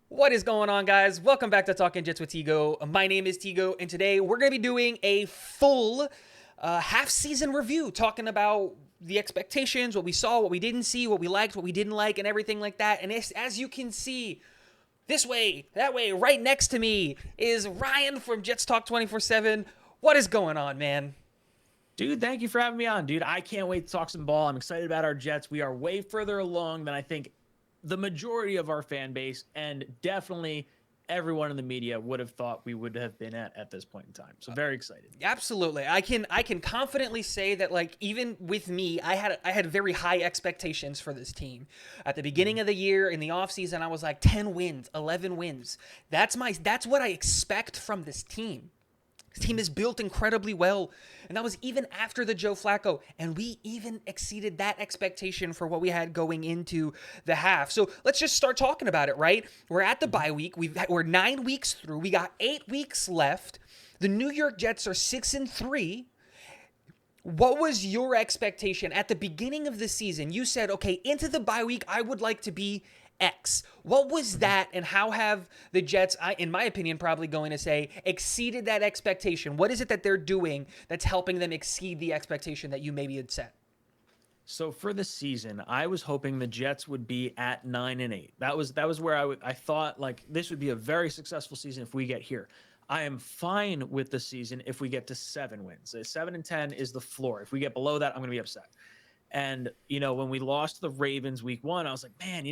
What is going on, guys? Welcome back to Talking Jets with Tigo. My name is Tigo, and today we're going to be doing a full half-season review, talking about the expectations, what we saw, what we didn't see, what we liked, what we didn't like, and everything like that. And as you can see, this way, that way, right next to me is Ryan from Jets Talk 24/7. What is going on, man? Dude, thank you for having me on, dude. I can't wait to talk some ball. I'm excited about our Jets. We are way further along than I think the majority of our fan base and definitely everyone in the media would have thought we would have been at this point in time. So very excited. Absolutely. I can confidently say that, like, even with me, I had very high expectations for this team. At the beginning of the year, in the offseason, I was like 10 wins, 11 wins. That's what I expect from this team. This team is built incredibly well, and that was even after the Joe Flacco, and we even exceeded that expectation for what we had going into the half. So let's just start talking about it, right? We're at the bye week. We're 9 weeks through. We got 8 weeks left. The New York Jets are 6-3. What was your expectation at the beginning of the season? You said, okay, into the bye week, I would like to be X. What was that, and how have the Jets, in my opinion, probably going to say, exceeded that expectation? What is it that they're doing that's helping them exceed the expectation that you maybe had set? So for the season, I was hoping the Jets would be at 9-8. That was where I thought like this would be a very successful season if we get here. I am fine with the season if we get to 7 wins. 7-10 is the floor. If we get below that, I'm going to be upset. And, when we lost to the Ravens week 1, I was like, man,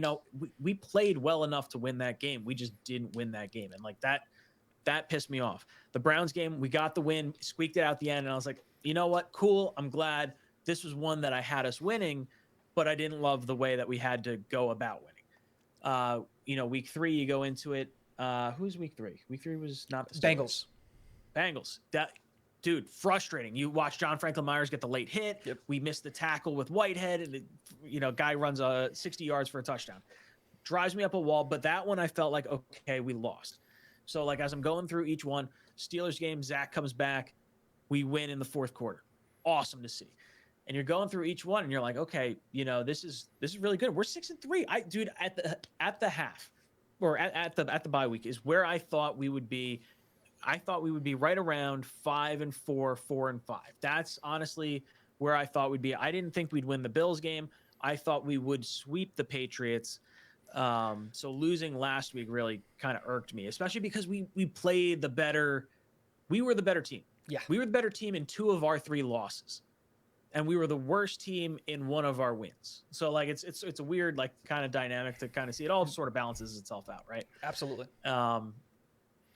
we played well enough to win that game. We just didn't win that game. And like that pissed me off. The Browns game, we got the win, squeaked it out at the end. And I was like, you know what? Cool. I'm glad this was one that I had us winning, but I didn't love the way that we had to go about winning. Week 3, you go into it. Who's week 3? Week 3 was not the Steelers. Bengals. Dude, frustrating. You watch John Franklin Myers get the late hit. Yep. We missed the tackle with Whitehead, and guy runs 60 yards for a touchdown. Drives me up a wall, but that one I felt like, okay, we lost. So, like, as I'm going through each one, Steelers game, Zach comes back. We win in the fourth quarter. Awesome to see. And you're going through each one, and you're like, okay, this is really good. We're 6-3. Dude, at the half, or at the bye week is where I thought we would be. I thought we would be right around 5-4, 4-5. That's honestly where I thought we'd be. I didn't think we'd win the Bills game. I thought we would sweep the Patriots. So losing last week really kind of irked me, especially because we played we were the better team. Yeah. We were the better team in 2 of our 3 losses. And we were the worst team in 1 of our wins. So like it's a weird like kind of dynamic to kind of see. It all sort of balances itself out, right? Absolutely.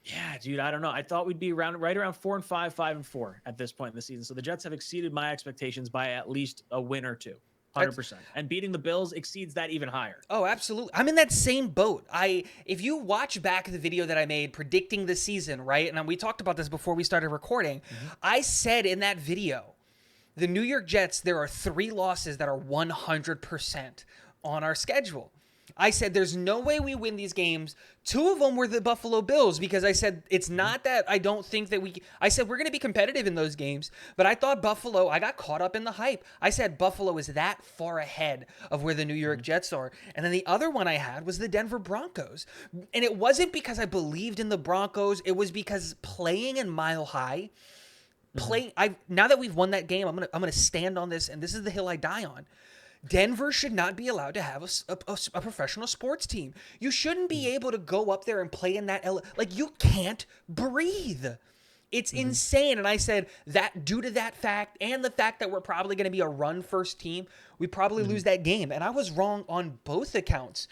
Yeah, dude, I don't know. I thought we'd be right around 4-5, 5-4 at this point in the season. So the Jets have exceeded my expectations by at least a win or 2, 100%. And beating the Bills exceeds that even higher. Oh, absolutely. I'm in that same boat. If you watch back the video that I made predicting the season, right? And we talked about this before we started recording. Mm-hmm. I said in that video, the New York Jets, there are 3 losses that are 100% on our schedule. I said there's no way we win these games. 2 of them were the Buffalo Bills, because I said it's not that I don't think that I said we're going to be competitive in those games, but I thought Buffalo, I got caught up in the hype. I said Buffalo is that far ahead of where the New York Jets are. And then the other one I had was the Denver Broncos. And it wasn't because I believed in the Broncos. It was because playing in Mile High, now that we've won that game, I'm gonna stand on this, and this is the hill I die on. Denver should not be allowed to have a professional sports team. You shouldn't be able to go up there and play in that like you can't breathe. It's insane. And I said that due to that fact and the fact that we're probably going to be a run first team, we probably lose that game. And I was wrong on both accounts.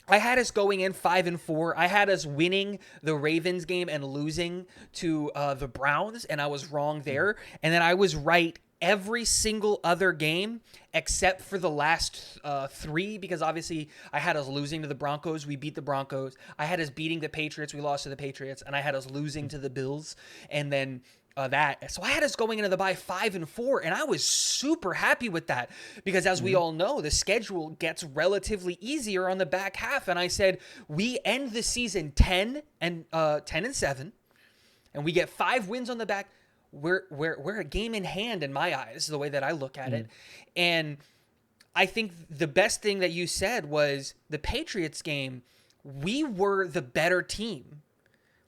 I had us going in 5-4. I had us winning the Ravens game and losing to the Browns, and I was wrong there. And then I was right every single other game except for the last 3, because obviously I had us losing to the Broncos. We beat the Broncos. I had us beating the Patriots. We lost to the Patriots. And I had us losing to the Bills. And then so I had us going into the bye 5-4, and I was super happy with that, because as we all know, the schedule gets relatively easier on the back half. And I said we end the season 10-7, and we get 5 wins on the back. We're a game in hand in my eyes, the way that I look at it. And I think the best thing that you said was the Patriots game we were the better team.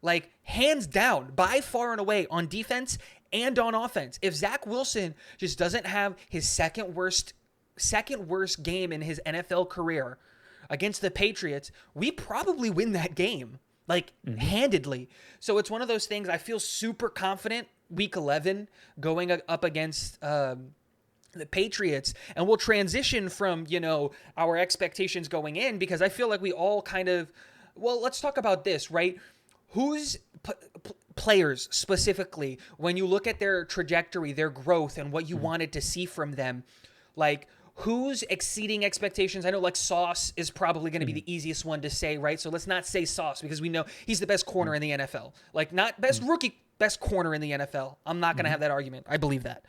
Like, hands down, by far and away, on defense and on offense. If Zach Wilson just doesn't have his second worst game in his NFL career against the Patriots, we probably win that game, like, handedly. So it's one of those things. I feel super confident week 11 going up against the Patriots, and we'll transition from, our expectations going in, because I feel like we all kind of, well, let's talk about this, right? Who's players specifically, when you look at their trajectory, their growth, and what you wanted to see from them, like, who's exceeding expectations? I know, like, Sauce is probably going to be the easiest one to say, right? So let's not say Sauce, because we know he's the best corner in the NFL. Like, not best rookie, best corner in the NFL. I'm not going to have that argument. I believe that.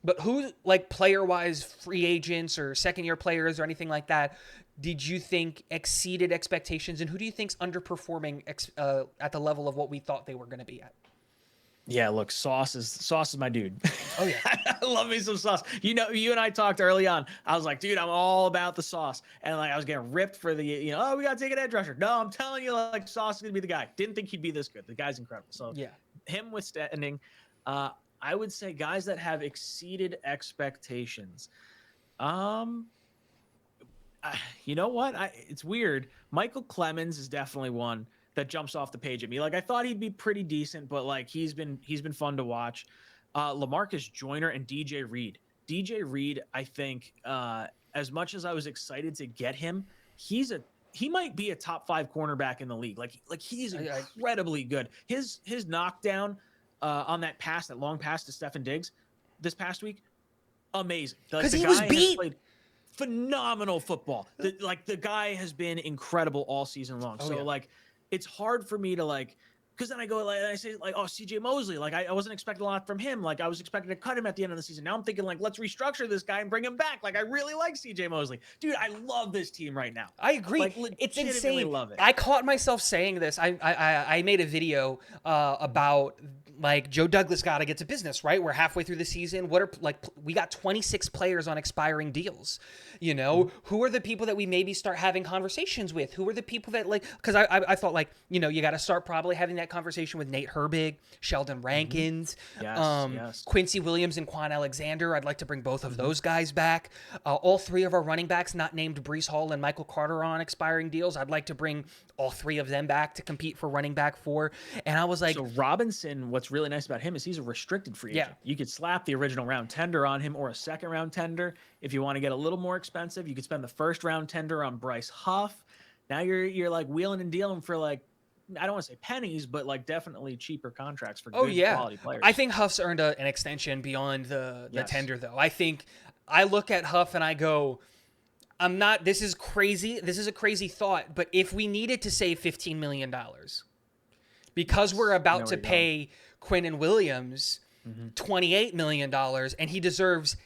But who, like, player-wise, free agents or second-year players or anything like that, did you think exceeded expectations? And who do you think's underperforming at the level of what we thought they were going to be at? Yeah, look, Sauce is my dude. Oh, yeah. I love me some Sauce. You and I talked early on. I was like, dude, I'm all about the Sauce. And, like, I was getting ripped for the, we got to take an edge rusher. No, I'm telling you, like, Sauce is going to be the guy. Didn't think he'd be this good. The guy's incredible. So, yeah, him withstanding, I would say guys that have exceeded expectations. You know what? It's weird. Michael Clemens is definitely one that jumps off the page at me. Like, I thought he'd be pretty decent, but, like, he's been fun to watch. LaMarcus Joyner and DJ Reed. DJ Reed, I think, as much as I was excited to get him, he might be a top 5 cornerback in the league. Like he's incredibly good. His knockdown on that long pass to Stefon Diggs this past week, amazing. Because he was beat. Phenomenal football. The guy has been incredible all season long. Like, it's hard for me to, like, because then I go, like, I say, like, oh, CJ Mosley, like, I wasn't expecting a lot from him. Like, I was expecting to cut him at the end of the season. Now I'm thinking, like, let's restructure this guy and bring him back. Like, I really like CJ Mosley. Dude, I love this team right now. I agree. Like, it's insane. Love it. I caught myself saying this. I made a video about, like, Joe Douglas got to get to business, right? We're halfway through the season. We got 26 players on expiring deals. Who are the people that we maybe start having conversations with? Who are the people that, like, because I thought, like, you got to start probably having that conversation with Nate Herbig, Sheldon Rankins, yes. Quincy Williams and Quan Alexander. I'd like to bring both of those guys back. All 3 of our running backs, not named Breece Hall and Michael Carter, on expiring deals. I'd like to bring all 3 of them back to compete for running back 4. And I was like, so Robinson, what's really nice about him is he's a restricted free agent. You could slap the original round tender on him or a second round tender. If you want to get a little more expensive, you could spend the first round tender on Bryce Huff. Now you're like wheeling and dealing for, like, I don't want to say pennies, but, like, definitely cheaper contracts for good quality players. I think Huff's earned an extension beyond the tender, though. I think I look at Huff and I go, this is crazy. This is a crazy thought, but if we needed to save $15 million because we're about to pay Quinnen Williams $28 million, and he deserves,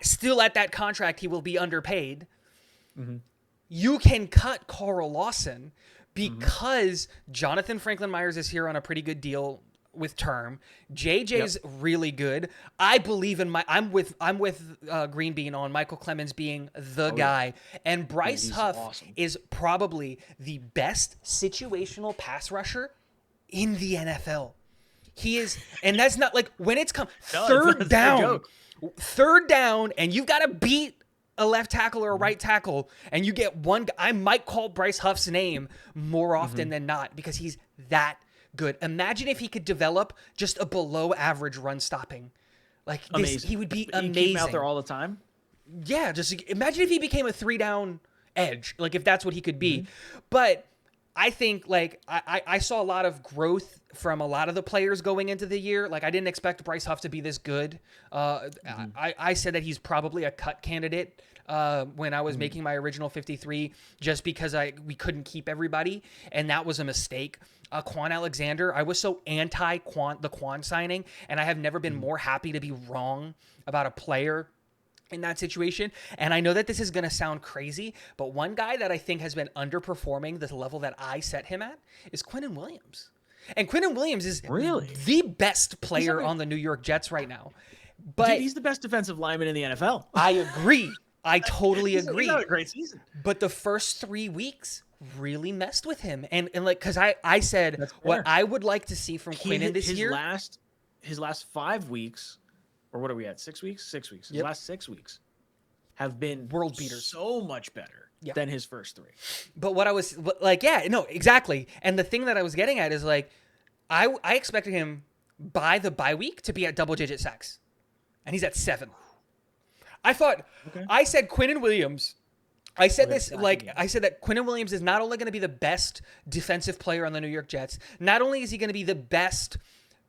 still at that contract, he will be underpaid. You can cut Carl Lawson because Jonathan Franklin Myers is here on a pretty good deal with term. JJ's really good. I believe in I'm with Green Bean on Michael Clemens being the guy. And Bryce Huff is probably the best situational pass rusher in the NFL. He is, and that's not, like, when it's third down, and you've got to beat a left tackle or a right tackle, and you get one guy. I might call Bryce Huff's name more often than not because he's that good. Imagine if he could develop just a below average run stopping. Like, he would be amazing. He came out there all the time. Yeah, just imagine if he became a 3-down edge, like, if that's what he could be. But I think, like, I saw a lot of growth from a lot of the players going into the year. Like, I didn't expect Bryce Huff to be this good. I said that he's probably a cut candidate when I was making my original 53, just because we couldn't keep everybody, and that was a mistake. Quan Alexander, I was so the Quan signing, and I have never been more happy to be wrong about a player in that situation. And I know that this is going to sound crazy, but one guy that I think has been underperforming the level that I set him at is Quinnen Williams. And Quinnen Williams is really the best player on the New York Jets right now. But dude, he's the best defensive lineman in the NFL. I agree. I totally agree. He's had a great season. But the first 3 weeks really messed with him. And like, because I said That's what fair. I would like to see from Quinnen this his year. last 5 weeks, or what are we at? 6 weeks? 6 weeks. His Yep. last 6 weeks have been World beaters. so much better Yeah. than his first 3. But what I was like, yeah, no, exactly. And the thing that I was getting at is like, I expected him by the bye week to be at double-digit sacks, and he's at 7. I thought, I said Quinnen Williams. I said this, like, I said that Quinnen Williams is not only going to be the best defensive player on the New York Jets, not only is he going to be the best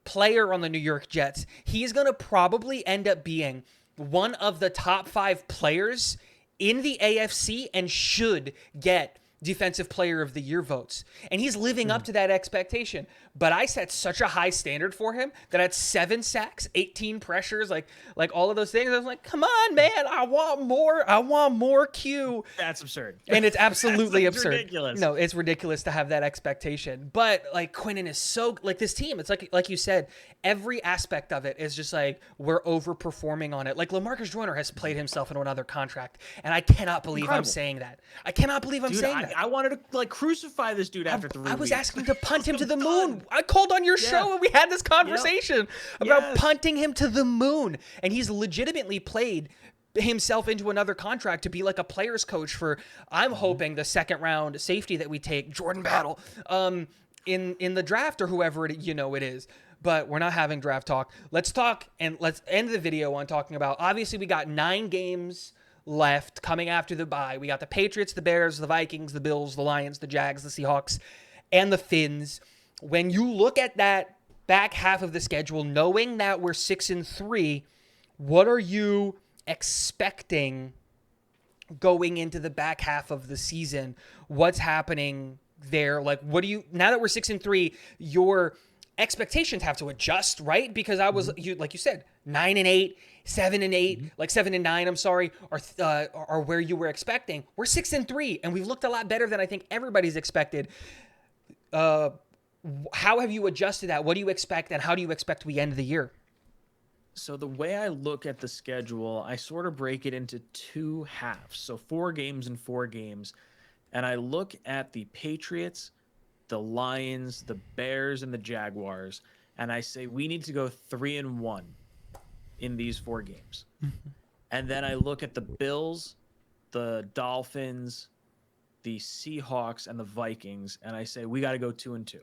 player on the New York Jets, he is going to probably end up being one of the top 5 players in the AFC and should get Defensive Player of the Year votes. And he's living up to that expectation. But I set such a high standard for him that at 7 sacks, 18 pressures, like all of those things, I was like, come on, man, I want more. I want more Q. That's absurd. And it's absolutely absurd. Ridiculous. No, it's ridiculous to have that expectation. But like Quinnen is so like this team. It's like you said, every aspect of it is just like we're overperforming on it. Like LaMarcus Joyner has played himself into another contract, and I cannot believe I'm saying that. I cannot believe I'm saying that. I wanted to like crucify this dude after 3 weeks. I was asking to punt him to the moon. I called on your show and we had this conversation about punting him to the moon, and he's legitimately played himself into another contract to be like a player's coach for, I'm hoping, the second round safety that we take, Jordan Battle, in the draft or whoever it is. But we're not having draft talk. Let's talk, and let's end the video on talking about, obviously we got 9 games left coming after the bye. We got the Patriots, the Bears, the Vikings, the Bills, the Lions, the Jags, the Seahawks, and the Finns. When you look at that back half of the schedule, knowing that we're 6-3, what are you expecting going into the back half of the season? What's happening there? Like, what do you, now that we're 6-3, your expectations have to adjust, right? Because I was, like you said, 9-8, 7-8, like 7-9, I'm sorry, are where you were expecting. We're 6-3, and we've looked a lot better than I think everybody's expected. How have you adjusted that? What do you expect, and how do you expect we end the year? So the way I look at the schedule, I sort of break it into 2 halves. So 4 games and 4 games. And I look at the Patriots, the Lions, the Bears, and the Jaguars, and I say we need to go 3-1 in these 4 games. And then I look at the Bills, the Dolphins, the Seahawks, and the Vikings, and I say we got to go 2-2.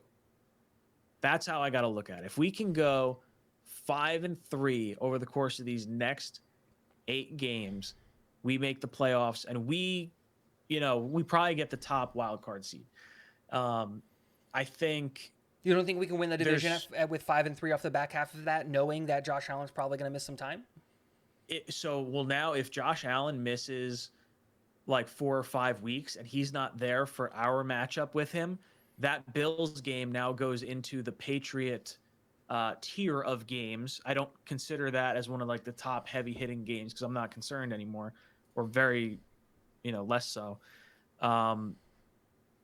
That's how I got to look at it. If we can go 5-3 over the course of these next 8 games, we make the playoffs, and we probably get the top wild card seed. I think. You don't think we can win the division with 5-3 off the back half of that, knowing that Josh Allen's probably going to miss some time? Now if Josh Allen misses like 4 or 5 weeks and he's not there for our matchup with him, that Bills game now goes into the Patriot tier of games. I don't consider that as one of like the top heavy hitting games because I'm not concerned anymore, or very, less so.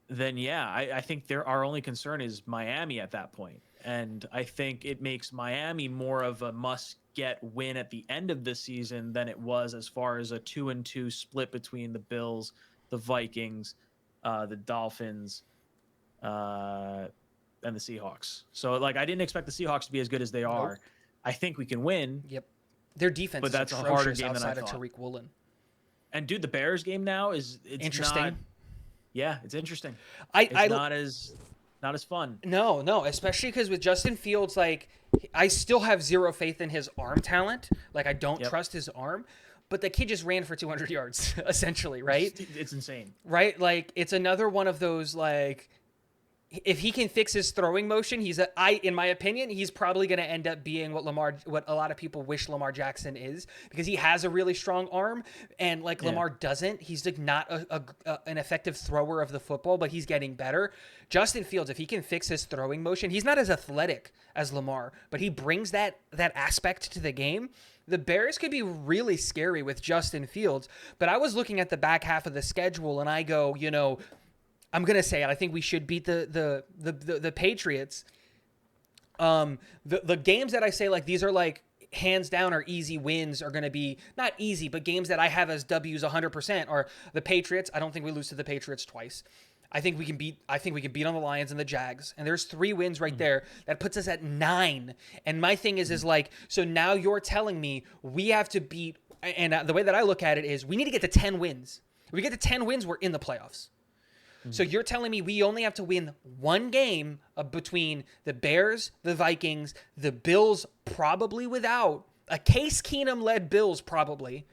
Then I think our only concern is Miami at that point. And I think it makes Miami more of a must-get win at the end of the season than it was as far as a 2-2 split between the Bills, the Vikings, the Dolphins, and the Seahawks. So, like, I didn't expect the Seahawks to be as good as they are. Nope. I think we can win. Yep. Their defense but is that's atrocious a harder game outside than I of thought. Tariq Woolen. And, dude, the Bears game now it's interesting. It's interesting. It's not as fun. No, especially because with Justin Fields, like, I still have zero faith in his arm talent. Like, I don't trust his arm. But the kid just ran for 200 yards, essentially, right? It's insane. Right? Like, it's another one of those, like, if he can fix his throwing motion, in my opinion, he's probably going to end up being what a lot of people wish Lamar Jackson is, because he has a really strong arm, and like Lamar doesn't. He's like not an effective thrower of the football, but he's getting better. Justin Fields, if he can fix his throwing motion, he's not as athletic as Lamar, but he brings that aspect to the game. The Bears could be really scary with Justin Fields, but I was looking at the back half of the schedule, and I go, I'm gonna say it. I think we should beat the Patriots. The games that I say like these are like hands down are easy wins are gonna be not easy, but games that I have as W's 100% are the Patriots. I don't think we lose to the Patriots twice. I think we can beat on the Lions and the Jags. And there's 3 wins right there. That puts us at 9. And my thing is like, so now you're telling me we have to beat, and the way that I look at it is we need to get to 10 wins. If we get to 10 wins, we're in the playoffs. So you're telling me we only have to win 1 game between the Bears, the Vikings, the Bills, probably without a Case Keenum-led Bills, probably,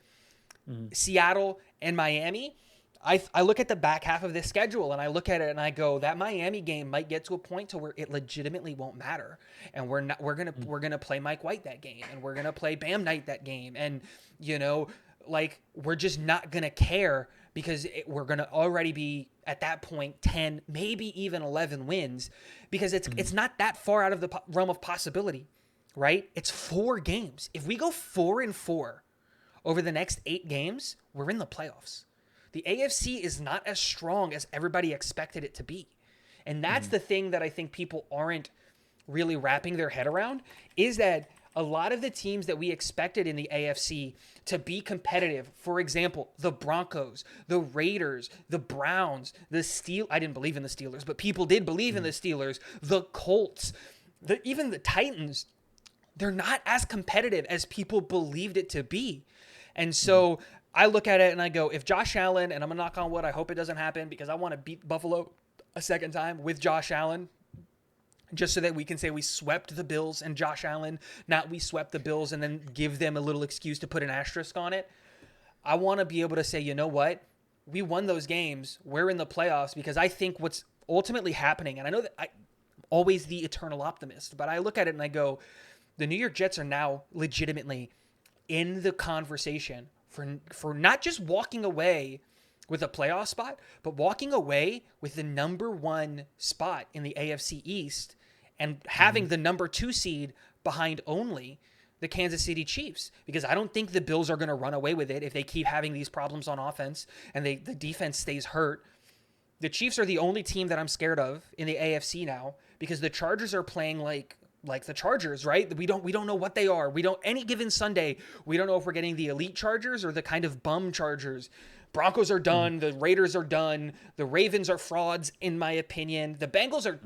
Seattle, and Miami. I look at the back half of this schedule and I look at it and I go, that Miami game might get to a point to where it legitimately won't matter, and we're gonna play Mike White that game, and we're gonna play Bam Knight that game, and like we're just not gonna care because we're gonna already be at that point 10, maybe even 11 wins, because it's not that far out of the realm of possibility, right? It's 4 games. If we go 4-4 over the next 8 games, we're in the playoffs. The AFC is not as strong as everybody expected it to be. And that's the thing that I think people aren't really wrapping their head around, is that a lot of the teams that we expected in the AFC to be competitive, for example, the Broncos, the Raiders, the Browns, the Steelers. I didn't believe in the Steelers, but people did believe in the Steelers, the Colts, even the Titans. They're not as competitive as people believed it to be. And so I look at it and I go, if Josh Allen, and I'm going to knock on wood, I hope it doesn't happen because I want to beat Buffalo a second time with Josh Allen, just so that we can say we swept the Bills and Josh Allen, not we swept the Bills and then give them a little excuse to put an asterisk on it. I want to be able to say, you know what? We won those games. We're in the playoffs, because I think what's ultimately happening, and I know that I'm always the eternal optimist, but I look at it and I go, the New York Jets are now legitimately in the conversation for not just walking away with a playoff spot, but walking away with the number 1 spot in the AFC East and having the number 2 seed behind only the Kansas City Chiefs, because I don't think the Bills are going to run away with it if they keep having these problems on offense and the defense stays hurt. The Chiefs are the only team that I'm scared of in the AFC now, because the Chargers are playing like the Chargers, right? We don't know what they are. Any given Sunday, we don't know if we're getting the elite Chargers or the kind of bum Chargers. Broncos are done. The Raiders are done. The Ravens are frauds, in my opinion. The Bengals are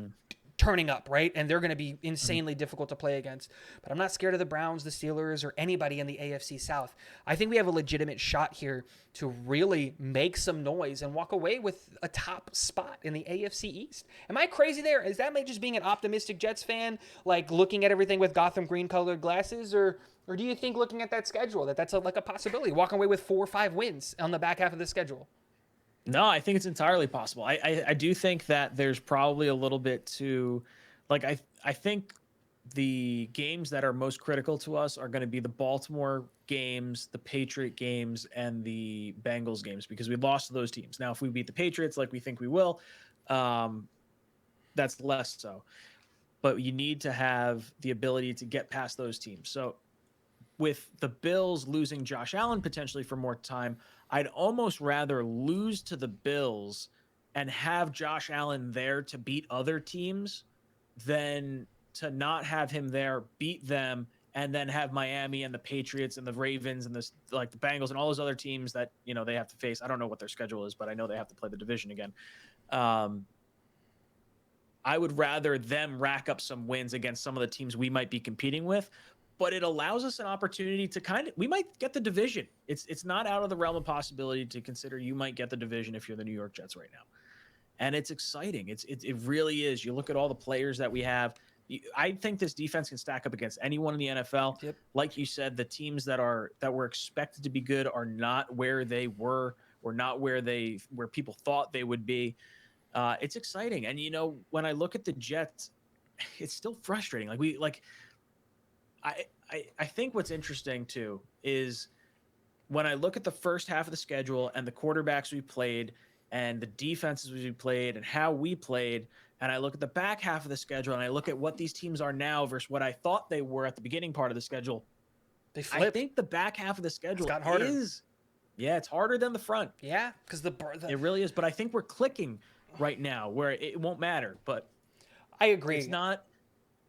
turning up, right? And they're going to be insanely difficult to play against. But I'm not scared of the Browns, the Steelers, or anybody in the AFC South. I think we have a legitimate shot here to really make some noise and walk away with a top spot in the AFC East. Am I crazy there? Is that me just being an optimistic Jets fan, like looking at everything with Gotham green colored glasses, or do you think, looking at that schedule, that's like a possibility, walking away with 4 or 5 wins on the back half of the schedule? No, I think it's entirely possible. I do think that there's probably a little bit to, like, I think the games that are most critical to us are going to be the Baltimore games, the Patriot games, and the Bengals games, because we lost to those teams. Now, if we beat the Patriots like we think we will, that's less so. But you need to have the ability to get past those teams. So with the Bills losing Josh Allen potentially for more time, I'd almost rather lose to the Bills and have Josh Allen there to beat other teams than to not have him there, beat them, and then have Miami and the Patriots and the Ravens and the Bengals and all those other teams that, they have to face. I don't know what their schedule is, but I know they have to play the division again. I would rather them rack up some wins against some of the teams we might be competing with, but it allows us an opportunity to we might get the division. It's not out of the realm of possibility to consider you might get the division if you're the New York Jets right now. And it's exciting. It really is. You look at all the players that we have. I think this defense can stack up against anyone in the NFL. Yep. Like you said, the teams that were expected to be good are not where they were, or not where people thought they would be. It's exciting. And when I look at the Jets, it's still frustrating. I think what's interesting too is when I look at the first half of the schedule and the quarterbacks we played and the defenses we played and how we played, and I look at the back half of the schedule and I look at what these teams are now versus what I thought they were at the beginning part of the schedule, they flipped. I think the back half of the schedule got harder. It's harder than the front. Yeah, because it really is. But I think we're clicking right now where it won't matter. But I agree. It's not.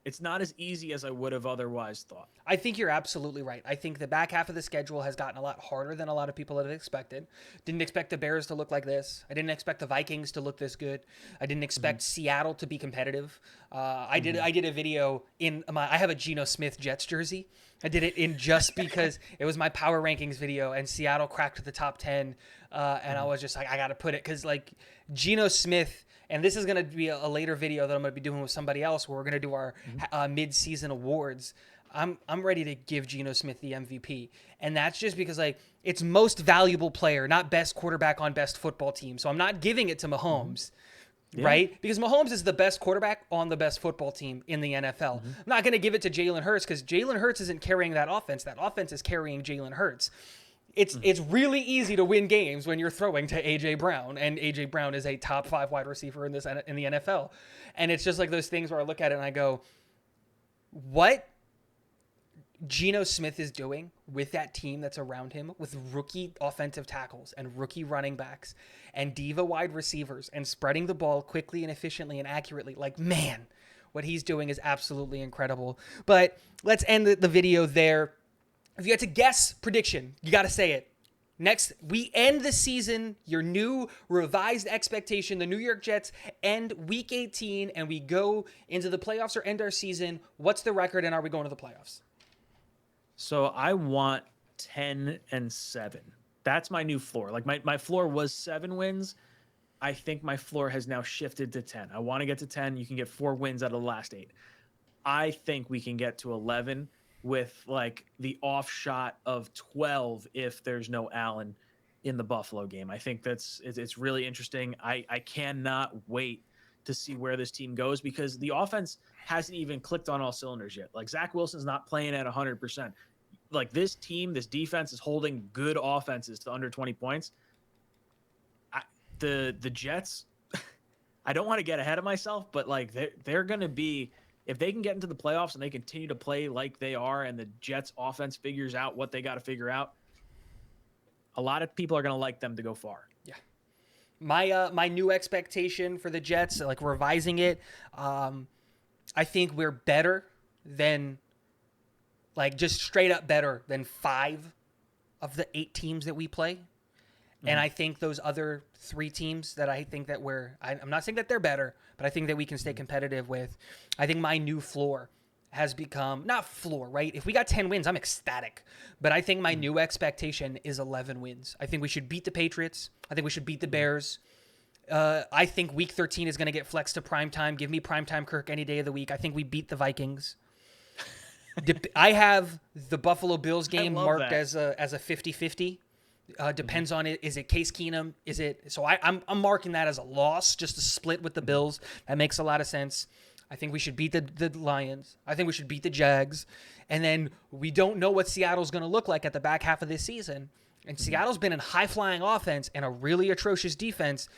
It's not as easy as I would have otherwise thought. I think you're absolutely right. I think the back half of the schedule has gotten a lot harder than a lot of people had expected. Didn't expect the Bears to look like this. I didn't expect the Vikings to look this good. I didn't expect Seattle to be competitive. I did a video I have a Geno Smith Jets jersey. I did it in just because it was my power rankings video, and Seattle cracked the top 10. And I was just like, I got to put it because like Geno Smith. And this is going to be a later video that I'm going to be doing with somebody else where we're going to do our mid-season awards. I'm ready to give Geno Smith the MVP. And that's just because like it's most valuable player, not best quarterback on best football team. So I'm not giving it to Mahomes, right? Because Mahomes is the best quarterback on the best football team in the NFL. I'm not going to give it to Jalen Hurts because Jalen Hurts isn't carrying that offense. That offense is carrying Jalen Hurts. It's really easy to win games when you're throwing to A.J. Brown, and A.J. Brown is a top 5 wide receiver in the NFL. And it's just like those things where I look at it and I go, what Geno Smith is doing with that team that's around him, with rookie offensive tackles and rookie running backs and diva wide receivers and spreading the ball quickly and efficiently and accurately, like, man, what he's doing is absolutely incredible. But let's end the video there. If you had to guess prediction, you got to say it. Next, we end the season, your new revised expectation. The New York Jets end week 18, and we go into the playoffs or end our season. What's the record, and are we going to the playoffs? So I want 10-7. That's my new floor. Like my floor was 7 wins. I think my floor has now shifted to 10. I want to get to 10. You can get 4 wins out of the last 8. I think we can get to 11. With like the off shot of 12 if there's no Allen in the Buffalo game. I think it's really interesting. I cannot wait to see where this team goes because the offense hasn't even clicked on all cylinders yet. Like Zach Wilson's not playing at 100%. Like this team, this defense is holding good offenses to under 20 points. The Jets, I don't want to get ahead of myself, but like they're going to be, if they can get into the playoffs and they continue to play like they are and the Jets offense figures out what they got to figure out, a lot of people are going to like them to go far. Yeah. My new expectation for the Jets, like revising it, I think we're better than, like just straight up better than 5 of the 8 teams that we play. And I think those other 3 teams that I think that I'm not saying that they're better, but I think that we can stay competitive with. I think my new floor has become, not floor, right? If we got 10 wins, I'm ecstatic. But I think my new expectation is 11 wins. I think we should beat the Patriots. I think we should beat the Bears. I think week 13 is going to get flexed to primetime. Give me primetime Kirk any day of the week. I think we beat the Vikings. I have the Buffalo Bills game marked as a 50-50. Depends on it. Is it Case Keenum? Is it? So I'm marking that as a loss, just a split with the Bills. That makes a lot of sense. I think we should beat the Lions. I think we should beat the Jags. And then we don't know what Seattle's going to look like at the back half of this season. And Seattle's been in high-flying offense and a really atrocious defense.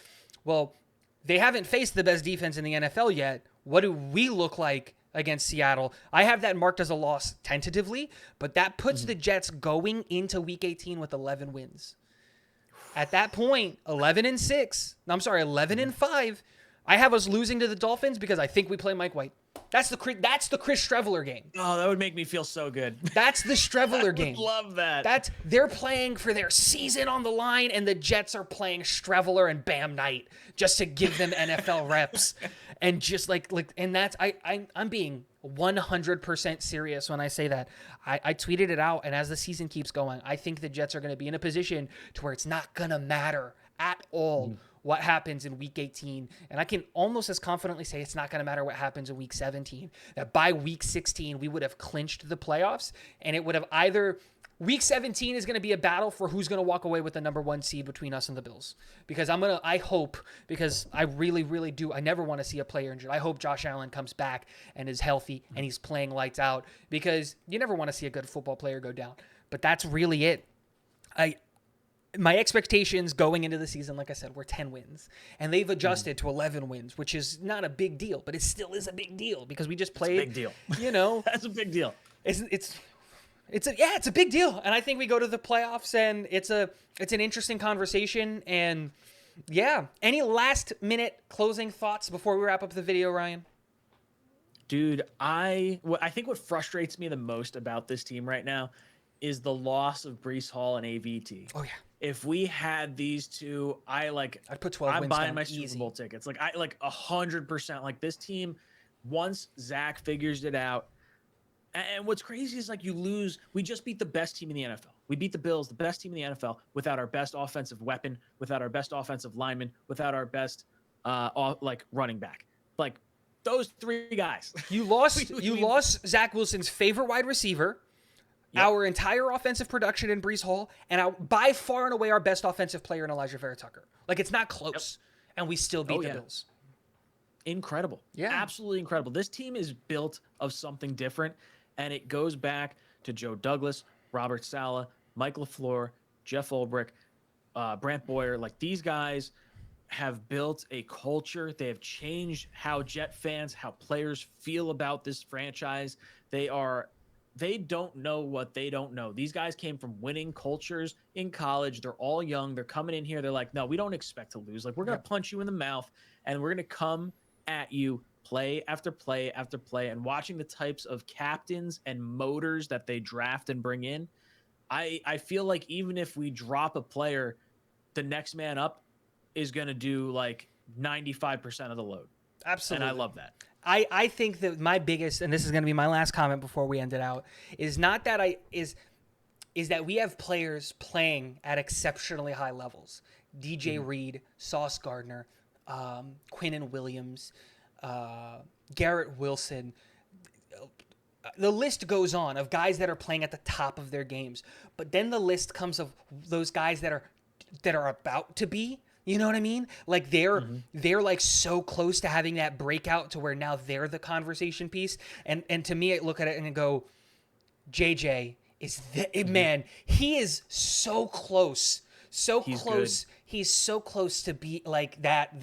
Well, they haven't faced the best defense in the NFL yet. What do we look like against Seattle? I have that marked as a loss tentatively, but that puts the Jets going into week 18 with 11 wins. At that point, 11-5. I have us losing to the Dolphins because I think we play Mike White. That's the Chris Streveler game. Oh, that would make me feel so good. That's the Streveler game. I would love that. They're playing for their season on the line, and the Jets are playing Streveler and Bam Knight just to give them NFL reps. And just and that's I'm being 100% serious when I say that. I tweeted it out, and as the season keeps going, I think the Jets are going to be in a position to where it's not going to matter at all what happens in week 18. And I can almost as confidently say it's not going to matter what happens in week 17. That by week 16, we would have clinched the playoffs, and it would have either... Week 17 is going to be a battle for who's going to walk away with the number 1 seed between us and the Bills. Because I hope, because I really, really do, I never want to see a player injured. I hope Josh Allen comes back and is healthy and he's playing lights out, because you never want to see a good football player go down. But that's really it. My expectations going into the season, like I said, were 10 wins. And they've adjusted to 11 wins, which is not a big deal, but it still is a big deal because we just played. It's a big deal. You know. That's a big deal. It's a big deal, and I think we go to the playoffs, and it's an interesting conversation. And yeah, any last minute closing thoughts before we wrap up the video, Ryan? Dude, I think what frustrates me the most about this team right now is the loss of Brees Hall and AVT. Oh yeah. If we had these two, I'd put 12 I'm wins buying down my easy. Super Bowl tickets. Like I like 100%. Like this team, once Zach figures it out, and what's crazy is like we just beat the best team in the NFL. We beat the Bills, the best team in the NFL, without our best offensive weapon, without our best offensive lineman, without our best running back. Like those three guys. You lost Zach Wilson's favorite wide receiver, our entire offensive production in Brees Hall, and by far and away our best offensive player in Elijah Vera Tucker. Like it's not close, and we still beat the Bills. Incredible. Yeah. Absolutely incredible. This team is built of something different, and it goes back to Joe Douglas, Robert Saleh, Mike LaFleur, Jeff Ulbrich, Brant Boyer. Like these guys have built a culture. They have changed how Jet fans, how players feel about this franchise. They don't know what they don't know. These guys came from winning cultures in college. They're all young. They're coming in here. They're like, no, we don't expect to lose. Like we're going to punch you in the mouth, and we're going to come at you play after play after play. And watching the types of captains and motors that they draft and bring in, I feel like even if we drop a player, the next man up is going to do like 95% of the load. Absolutely. And I love that. I think that my biggest, and this is going to be my last comment before we end it out, is not that is that we have players playing at exceptionally high levels. DJ Reed, Sauce Gardner, Quinnen Williams, Garrett Wilson. The list goes on of guys that are playing at the top of their games. But then the list comes of those guys that are about to be. You know what I mean? Like they're like so close to having that breakout to where now they're the conversation piece. And to me, I look at it and I go, JJ is man, he is so close. He's close. Good. He's so close to be like that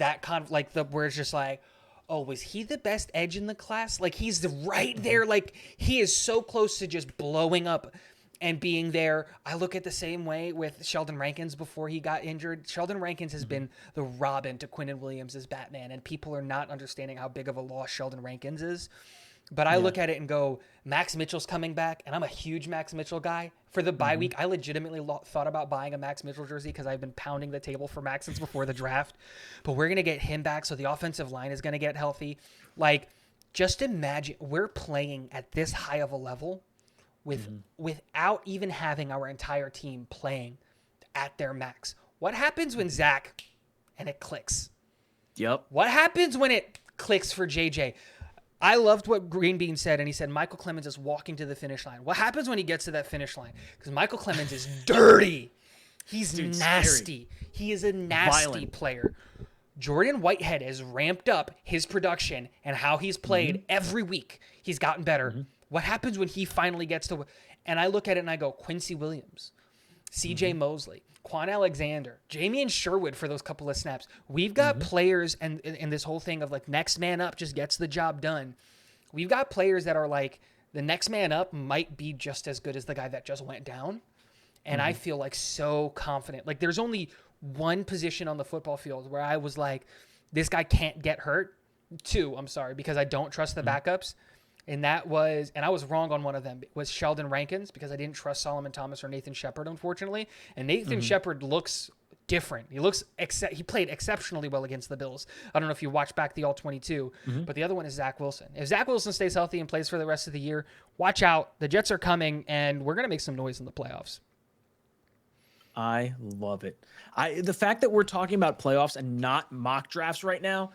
where it's just like, oh, was he the best edge in the class? Like he's right there. Like he is so close to just blowing up and being there. I look at the same way with Sheldon Rankins before he got injured. Sheldon Rankins has been the Robin to Quinnen Williams' Batman, and people are not understanding how big of a loss Sheldon Rankins is. But I look at it and go, Max Mitchell's coming back, and I'm a huge Max Mitchell guy. For the bye week, I legitimately thought about buying a Max Mitchell jersey because I've been pounding the table for Max since before the draft. But we're going to get him back, so the offensive line is going to get healthy. Like, just imagine we're playing at this high of a level without even having our entire team playing at their max. What happens when Zach and it clicks? Yep. What happens when it clicks for JJ? I loved what Green Bean said, and he said Michael Clemens is walking to the finish line. What happens when he gets to that finish line? Because Michael Clemens is dirty. He's nasty. Scary. He is a nasty player. Jordan Whitehead has ramped up his production and how he's played every week. He's gotten better. What happens when he finally gets to... And I look at it and I go, Quincy Williams, C.J. Mosley, Quan Alexander, Jamie Sherwood for those couple of snaps. We've got players, and this whole thing of like next man up just gets the job done. We've got players that are like the next man up might be just as good as the guy that just went down. And I feel like so confident. Like there's only one position on the football field where I was like, this guy can't get hurt. Two, I'm sorry, because I don't trust the backups. And that was, and I was wrong on one of them, was Sheldon Rankins, because I didn't trust Solomon Thomas or Nathan Shepard, unfortunately. And Nathan Shepard looks different. He played exceptionally well against the Bills. I don't know if you watched back the All-22, but the other one is Zach Wilson. If Zach Wilson stays healthy and plays for the rest of the year, watch out. The Jets are coming, and we're going to make some noise in the playoffs. I love it. The fact that we're talking about playoffs and not mock drafts right now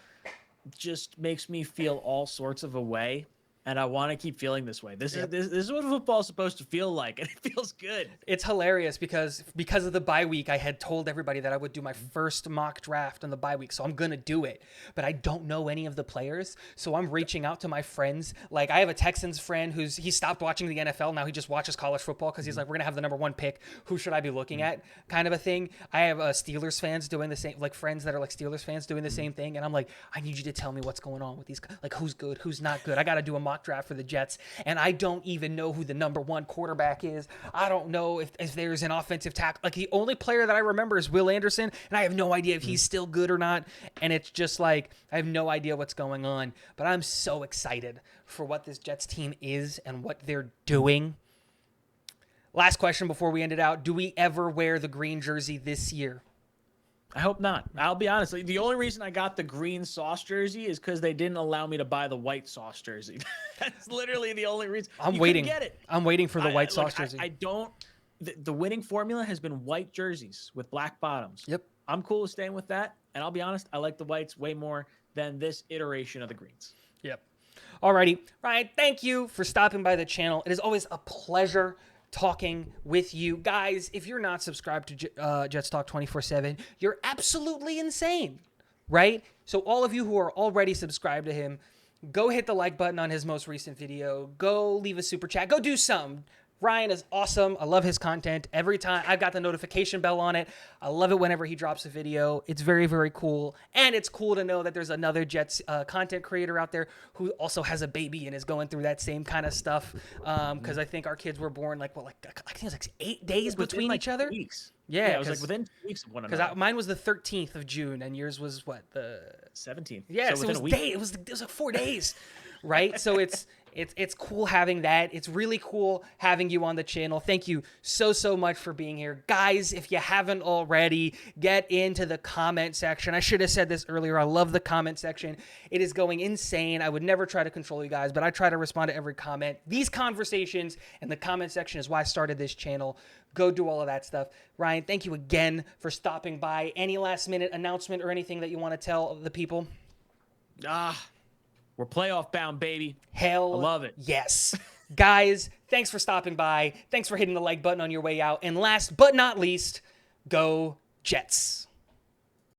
just makes me feel all sorts of a way. And I want to keep feeling this way. This is what football is supposed to feel like, and it feels good. It's hilarious because of the bye week, I had told everybody that I would do my first mock draft on the bye week, so I'm going to do it. But I don't know any of the players, so I'm reaching out to my friends. Like, I have a Texans friend he stopped watching the NFL. Now he just watches college football because he's like, we're going to have the number one pick. Who should I be looking at? Kind of a thing. I have Steelers fans doing the same, like friends that are like Steelers fans doing the same thing. And I'm like, I need you to tell me what's going on with these, like who's good, who's not good. I got to do a mock mock draft for the Jets, and I don't even know who the number 1 quarterback is. I don't know if there's an offensive tackle. Like, the only player that I remember is Will Anderson, and I have no idea if he's still good or not. And it's just like, I have no idea what's going on. But I'm so excited for what this Jets team is and what they're doing. Last question before we end it out. Do we ever wear the green jersey this year? I hope not. I'll be honest. The only reason I got the green sauce jersey is because they didn't allow me to buy the white sauce jersey. That's literally the only reason. I'm you waiting. Get it. I'm waiting for the white sauce jersey. I don't. The winning formula has been white jerseys with black bottoms. Yep. I'm cool with staying with that. And I'll be honest, I like the whites way more than this iteration of the greens. Yep. Alrighty. Ryan, thank you for stopping by the channel. It is always a pleasure talking with you guys. If you're not subscribed to Jets Talk 24/7, you're absolutely insane, right? So all of you who are already subscribed to him, go hit the like button on his most recent video. Go leave a super chat. Go do something. Ryan is awesome. I love his content. Every time I've got the notification bell on it. I love it whenever he drops a video. It's very, very cool. And it's cool to know that there's another Jets content creator out there who also has a baby and is going through that same kind of stuff. Because I think our kids were born I think it was like 8 days between each other. Weeks. Yeah, it was like within 2 weeks of one another. Because mine was the 13th of June and yours was what, the 17th. Yeah, so it was a week. It was like 4 days, right? So it's cool having that. It's really cool having you on the channel. Thank you so much for being here. Guys, if you haven't already, get into the comment section. I should have said this earlier. I love the comment section. It is going insane. I would never try to control you guys, but I try to respond to every comment. These conversations in the comment section is why I started this channel. Go do all of that stuff. Ryan, thank you again for stopping by. Any last minute announcement or anything that you want to tell the people? We're playoff bound, baby. Hell, I love it. Yes. Guys, thanks for stopping by. Thanks for hitting the like button on your way out. And last but not least, go Jets.